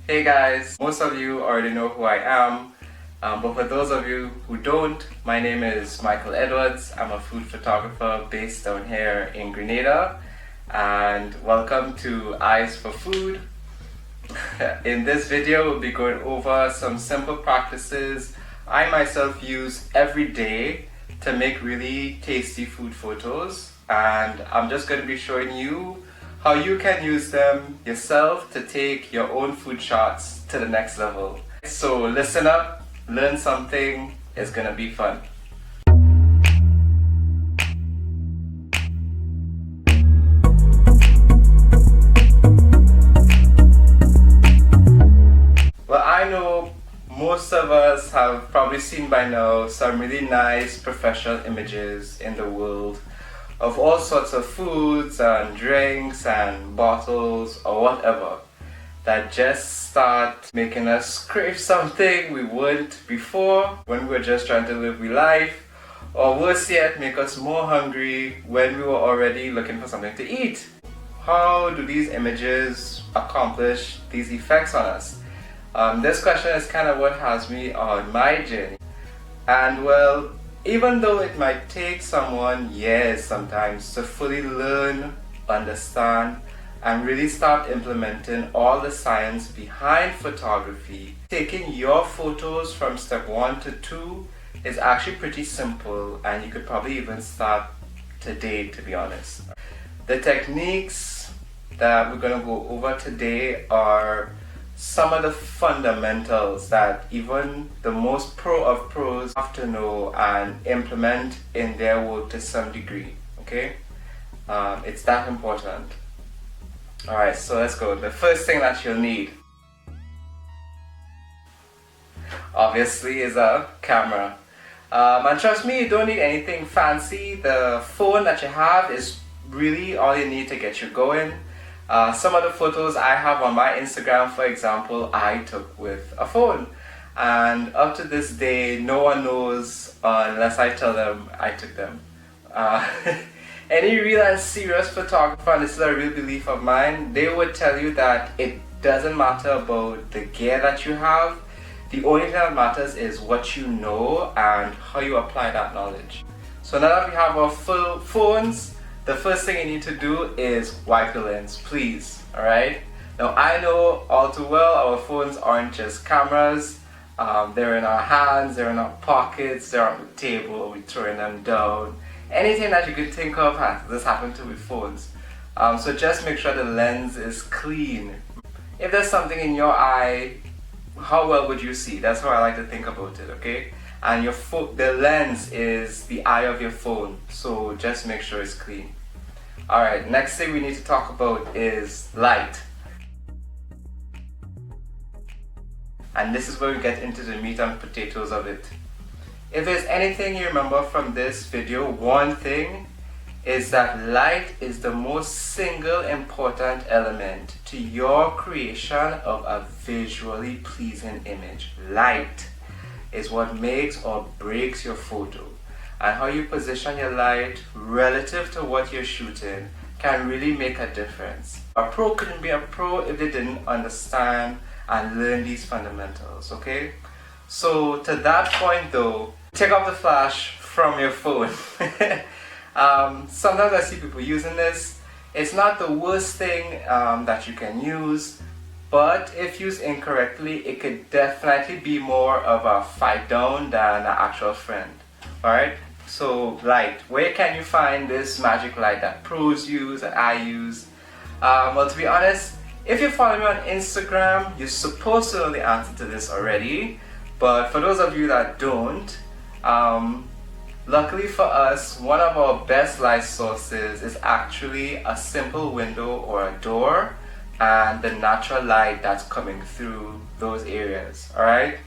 Hey guys, most of you already know who I am, but for those of you who don't, my name is Michael Edwards. I'm a food photographer based down here in Grenada, and welcome to Eyes for Food. In this video, we'll be going over some simple practices I myself use every day to make really tasty food photos, and I'm just going to be showing you how you can use them yourself to take your own food shots to the next level. So listen up, learn something, it's gonna be fun. Well, I know most of us have probably seen by now some really nice professional images in the world of all sorts of foods and drinks and bottles or whatever that just start making us crave something we weren't before when we were just trying to live real life, or worse yet, make us more hungry when we were already looking for something to eat. How do these images accomplish these effects on us? This question is kind of what has me on my journey. And well, even though it might take someone years sometimes to fully learn, understand, and really start implementing all the science behind photography, taking your photos from step 1 to 2 is actually pretty simple, and you could probably even start today, to be honest. The techniques that we're going to go over today are some of the fundamentals that even the most pro of pros have to know and implement in their work to some degree. Okay, it's that important. Alright, so let's go. The first thing that you'll need obviously is a camera, and trust me, you don't need anything fancy. The phone that you have is really all you need to get you going. Some of the photos I have on my Instagram, for example, I took with a phone, and up to this day no one knows unless I tell them I took them. Any real and serious photographer, and this is a real belief of mine, they would tell you that it doesn't matter about the gear that you have. The only thing that matters is what you know and how you apply that knowledge. So now that we have our full phones, the first thing you need to do is wipe your lens, please, alright? Now I know all too well our phones aren't just cameras. They're in our hands, they're in our pockets, they're on the table, we're throwing them down. Anything that you could think of this happened to with phones. So just make sure the lens is clean. If there's something in your eye, how well would you see? That's how I like to think about it, okay? And the lens is the eye of your phone, so just make sure it's clean. Alright, next thing we need to talk about is light. And this is where we get into the meat and potatoes of it. If there's anything you remember from this video, one thing is that light is the most single important element to your creation of a visually pleasing image. Light is what makes or breaks your photo, and how you position your light relative to what you're shooting can really make a difference. A pro couldn't be a pro if they didn't understand and learn these fundamentals, okay? So to that point though, take off the flash from your phone. Sometimes I see people using this. It's not the worst thing that you can use, but if used incorrectly, it could definitely be more of a fight down than an actual friend. Alright, so light. Where can you find this magic light that pros use and I use? Well, to be honest, if you follow me on Instagram, you're supposed to know the answer to this already. But for those of you that don't, luckily for us, one of our best light sources is actually a simple window or a door and the natural light that's coming through those areas, alright?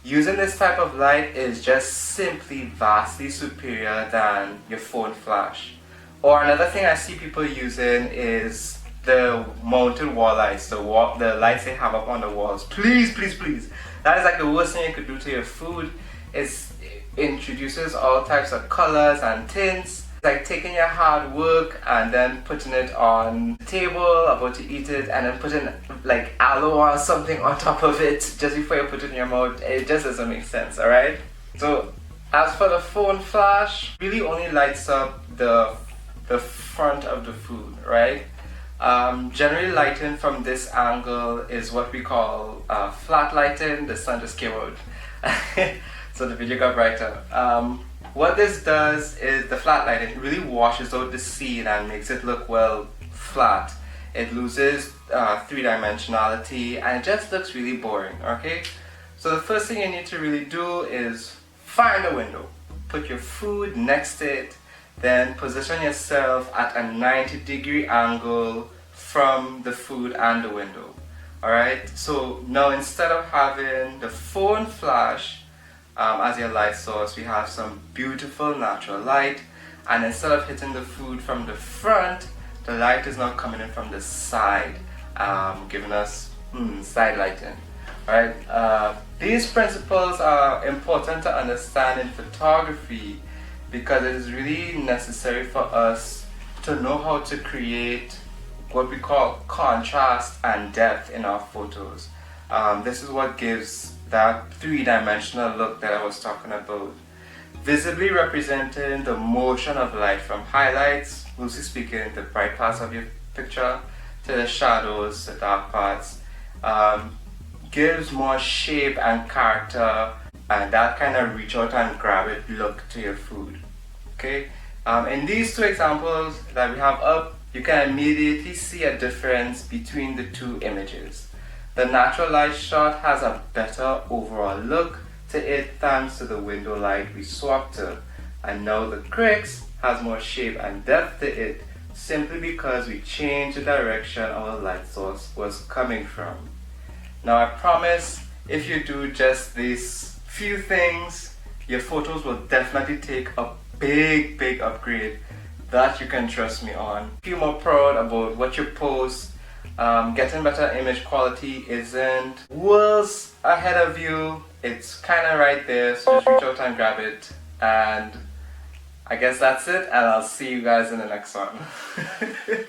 Using this type of light is just simply vastly superior than your phone flash. Or another thing I see people using is the mounted wall lights, the lights they have up on the walls. Please, please, please. That is like the worst thing you could do to your food. It introduces all types of colors and tints. like taking your hard work and then putting it on the table, about to eat it, and then putting like aloe or something on top of it just before you put it in your mouth. It just doesn't make sense, alright? So as for the phone flash, really only lights up the front of the food, right? Generally lighting from this angle is what we call flat lighting. The sun just came out. So the video got brighter. What this does is the flat lighting really washes out the scene and makes it look, well, flat. It loses three-dimensionality and it just looks really boring, okay? So the first thing you need to really do is find a window. Put your food next to it, then position yourself at a 90-degree angle from the food and the window. Alright, so now instead of having the phone flash as your light source, we have some beautiful natural light, and instead of hitting the food from the front, the light is now coming in from the side, giving us side lighting. Alright, these principles are important to understand in photography because it is really necessary for us to know how to create what we call contrast and depth in our photos. This is what gives that three-dimensional look that I was talking about. Visibly representing the motion of light from highlights, loosely speaking, the bright parts of your picture, to the shadows, the dark parts, gives more shape and character, and that kind of reach out and grab it look to your food. Okay, in these two examples that we have up, you can immediately see a difference between the two images. The natural light shot has a better overall look to it thanks to the window light we swapped to, and now the Crix has more shape and depth to it simply because we changed the direction our light source was coming from. Now I promise if you do just these few things, your photos will definitely take a big upgrade that you can trust me on. Feel more proud about what you post. Getting better image quality isn't worlds ahead of you. It's kind of right there, so just reach out and grab it. And I guess that's it, and I'll see you guys in the next one.